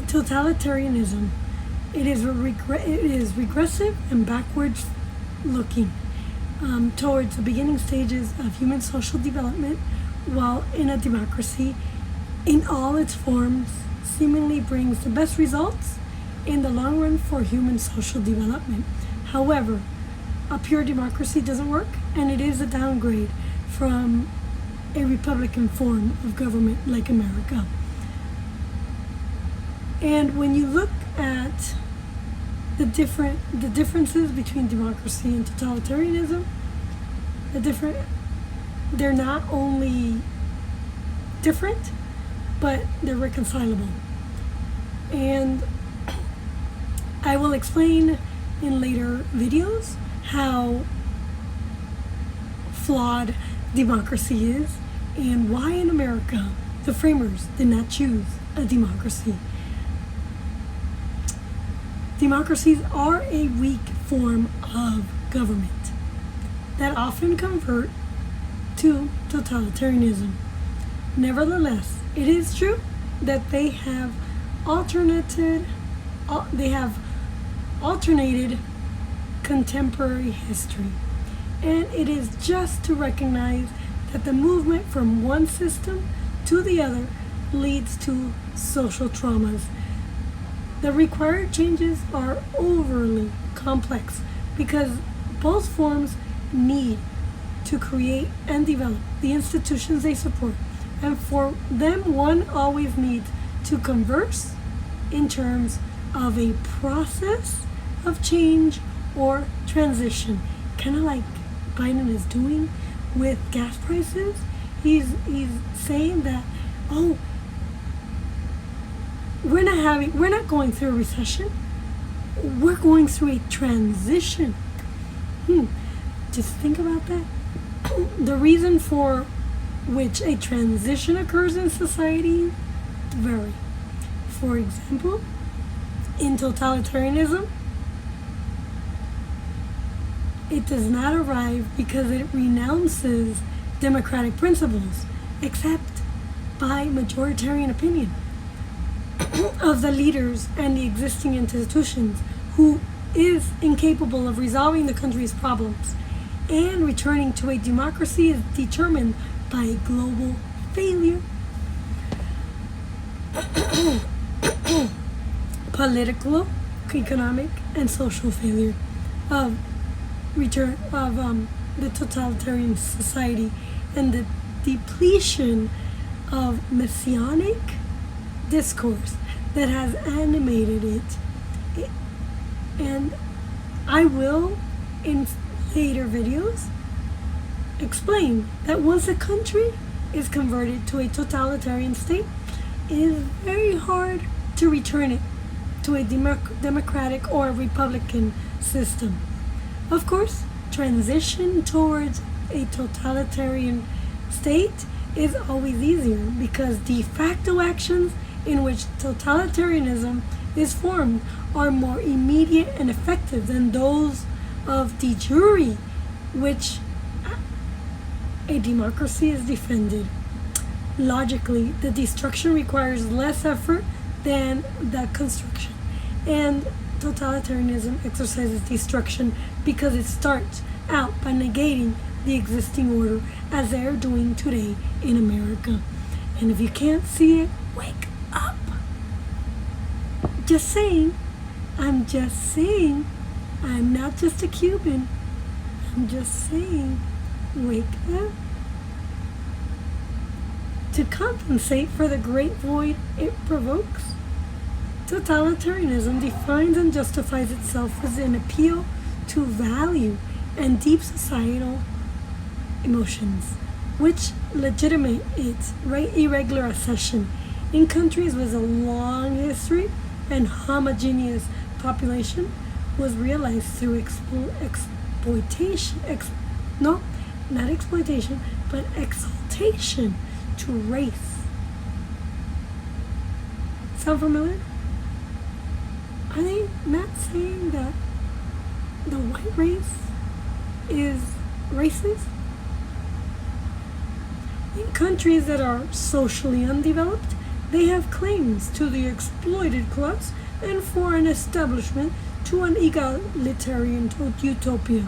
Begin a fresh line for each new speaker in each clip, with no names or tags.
Totalitarianism. It is regressive and backwards looking towards the beginning stages of human social development, while in a democracy, in all its forms, seemingly brings the best results in the long run for human social development. However, a pure democracy doesn't work, and it is a downgrade from a republican form of government like America. And when you look at the differences between democracy and totalitarianism, they're not only different, but they're reconcilable. And I will explain in later videos how flawed democracy is and why in America the framers did not choose a democracy. Democracies are a weak form of government that often convert to totalitarianism. Nevertheless, it is true that they have alternated contemporary history, and it is just to recognize that the movement from one system to the other leads to social traumas. The required changes are overly complex because both forms need to create and develop the institutions they support, and for them one always needs to converse in terms of a process of change or transition, kind of like Biden is doing with gas prices. He's saying that, oh, we're not going through a recession, we're going through a transition. Just think about that. The reason for which a transition occurs in society vary. For example, in totalitarianism, it does not arrive because it renounces democratic principles, except by majoritarian opinion of the leaders and the existing institutions, who is incapable of resolving the country's problems. And returning to a democracy is determined by a global failure. Political, economic, and social failure of the totalitarian society, and the depletion of messianic discourse that has animated it. And I will, in later videos, explain that once a country is converted to a totalitarian state, it is very hard to return it to a democratic or republican system. Of course, transition towards a totalitarian state is always easier because de facto actions in which totalitarianism is formed are more immediate and effective than those of de jure, which a democracy is defended. Logically, the destruction requires less effort than the construction, and totalitarianism exercises destruction because it starts out by negating the existing order, as they are doing today in America. And if you can't see it, wake up. Just saying. I'm just saying. I'm not just a Cuban. I'm just saying. Wake up. To compensate for the great void it provokes, totalitarianism defines and justifies itself as an appeal to value and deep societal emotions, which legitimate its irregular accession in countries with a long history and homogeneous population was realized through exaltation to race. Sound familiar? Are they not saying that the white race is racist? In countries that are socially undeveloped, They have claims to the exploited class and for an establishment to an egalitarian utopia.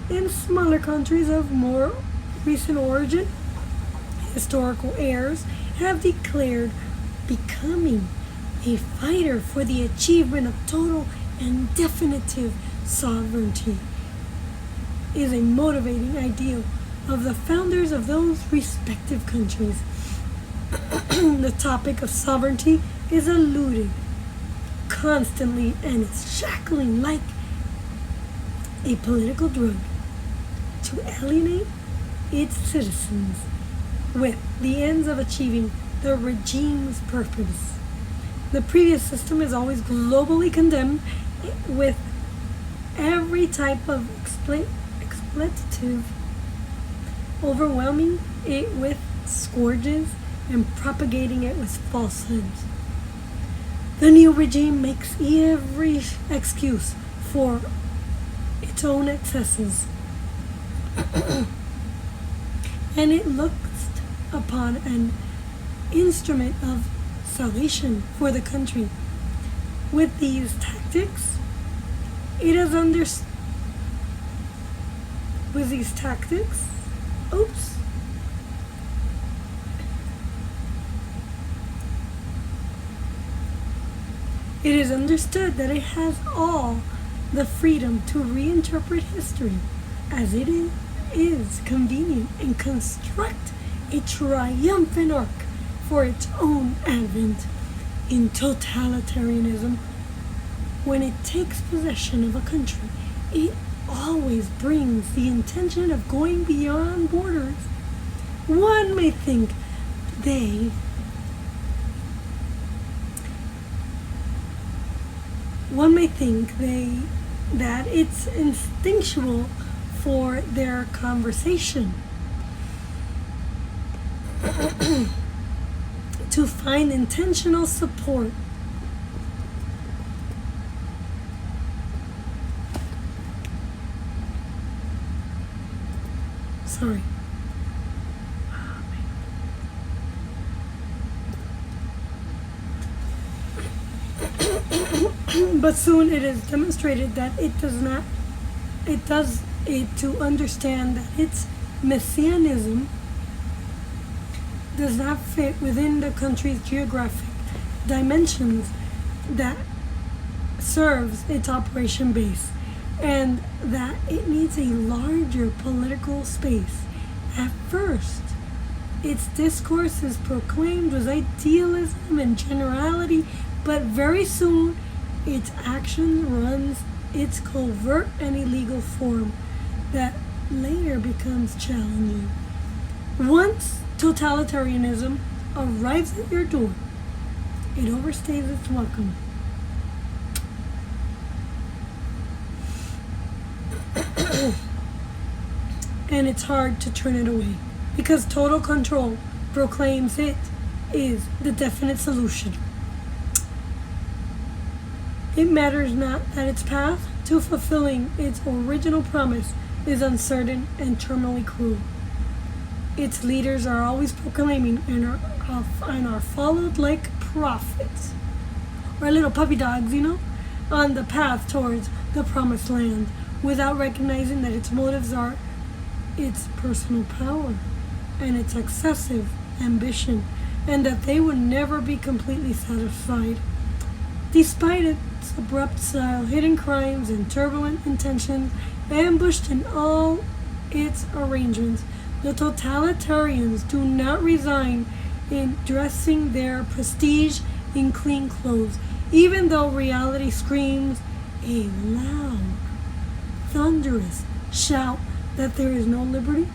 In smaller countries of more recent origin, historical heirs have declared becoming a fighter for the achievement of total and definitive sovereignty is a motivating ideal of the founders of those respective countries. The topic of sovereignty is eluded constantly and is shackling like a political drug to alienate its citizens with the ends of achieving the regime's purpose. The previous system is always globally condemned with every type of expletive, overwhelming it with scourges and propagating it with falsehoods. The new regime makes every excuse for its own excesses, and it looks upon an instrument of salvation for the country. With these tactics, it is It is understood that it has all the freedom to reinterpret history as it is convenient and construct a triumphant arc for its own advent. In totalitarianism, when it takes possession of a country, it always brings the intention of going beyond borders. One may think that it's instinctual for their conversation to find intentional support. Sorry. But soon it is demonstrated that it does it to understand that its messianism does not fit within the country's geographic dimensions that serves its operation base, and that it needs a larger political space. At first, its discourse is proclaimed with idealism and generality, but very soon its action runs its covert and illegal form that later becomes challenging. Once totalitarianism arrives at your door, it overstays its welcome. And it's hard to turn it away, because total control proclaims it is the definite solution. It matters not that its path to fulfilling its original promise is uncertain and terminally cruel. Its leaders are always proclaiming and are followed like prophets, or little puppy dogs, on the path towards the promised land, without recognizing that its motives are its personal power and its excessive ambition, and that they will never be completely satisfied. Despite its abrupt style, hidden crimes, and turbulent intentions ambushed in all its arrangements, the totalitarians do not resign in dressing their prestige in clean clothes, even though reality screams a loud, thunderous shout that there is no liberty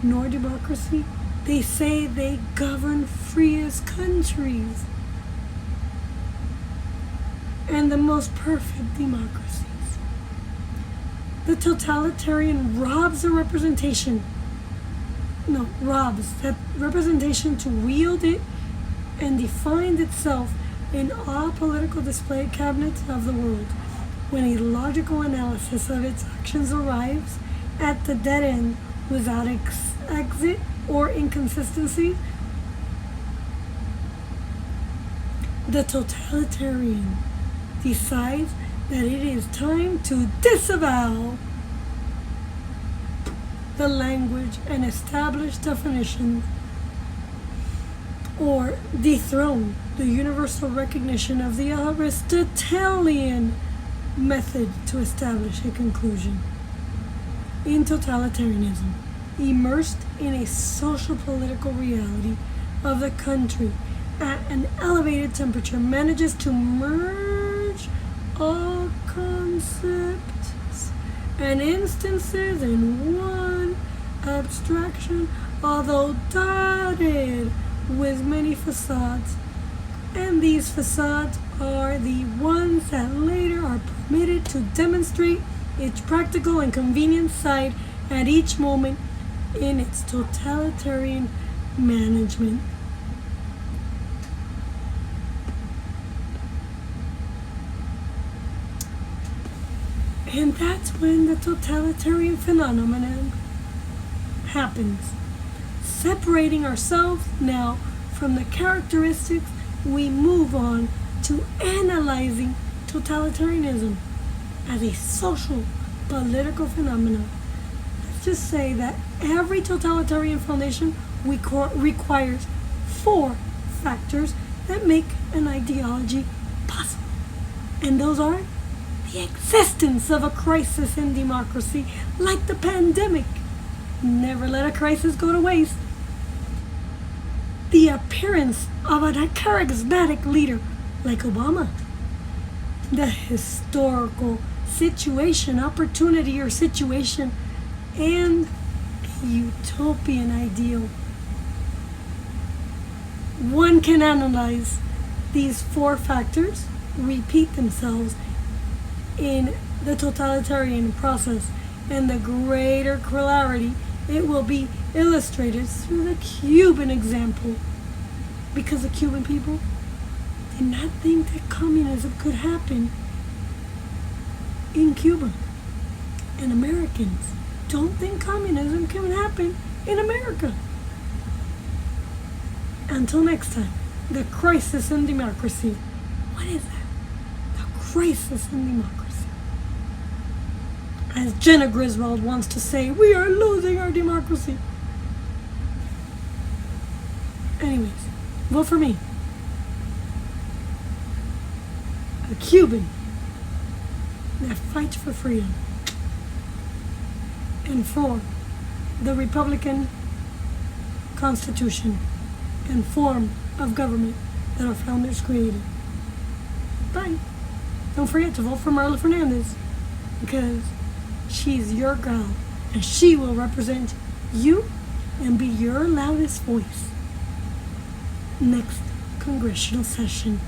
nor democracy. They say they govern freest countries and the most perfect democracies. The totalitarian robs that representation to wield it and define itself in all political display cabinets of the world. When a logical analysis of its actions arrives at the dead end without exit or inconsistency, The totalitarian decides that it is time to disavow the language and established definitions, or dethrone the universal recognition of the Aristotelian method to establish a conclusion. In totalitarianism, immersed in a social political reality of the country at an elevated temperature, manages to merge all concepts and instances in one abstraction, although dotted with many facades, and these facades are the ones that later are permitted to demonstrate its practical and convenient side at each moment in its totalitarian management. And that's when the totalitarian phenomenon happens. Separating ourselves now from the characteristics, we move on to analyzing totalitarianism as a social political phenomenon. Let's just say that every totalitarian foundation requires 4 factors that make an ideology possible. And those are the existence of a crisis in democracy, like the pandemic. Never let a crisis go to waste. The appearance of a charismatic leader like Obama. The historical situation, opportunity or situation, and a utopian ideal. One can analyze these 4 factors repeat themselves in the totalitarian process, and the greater clarity it will be illustrated through the Cuban example, because the Cuban people did not think that communism could happen in Cuba, and Americans don't think communism can happen in America. Until next time, the crisis in democracy. What is that? The crisis in democracy. As Jenna Griswold wants to say, we are losing our democracy. Anyways, vote for me. A Cuban that fights for freedom and for the Republican Constitution and form of government that our founders created. Bye. Don't forget to vote for Marla Fernandez, because she's your girl, and she will represent you and be your loudest voice next congressional session.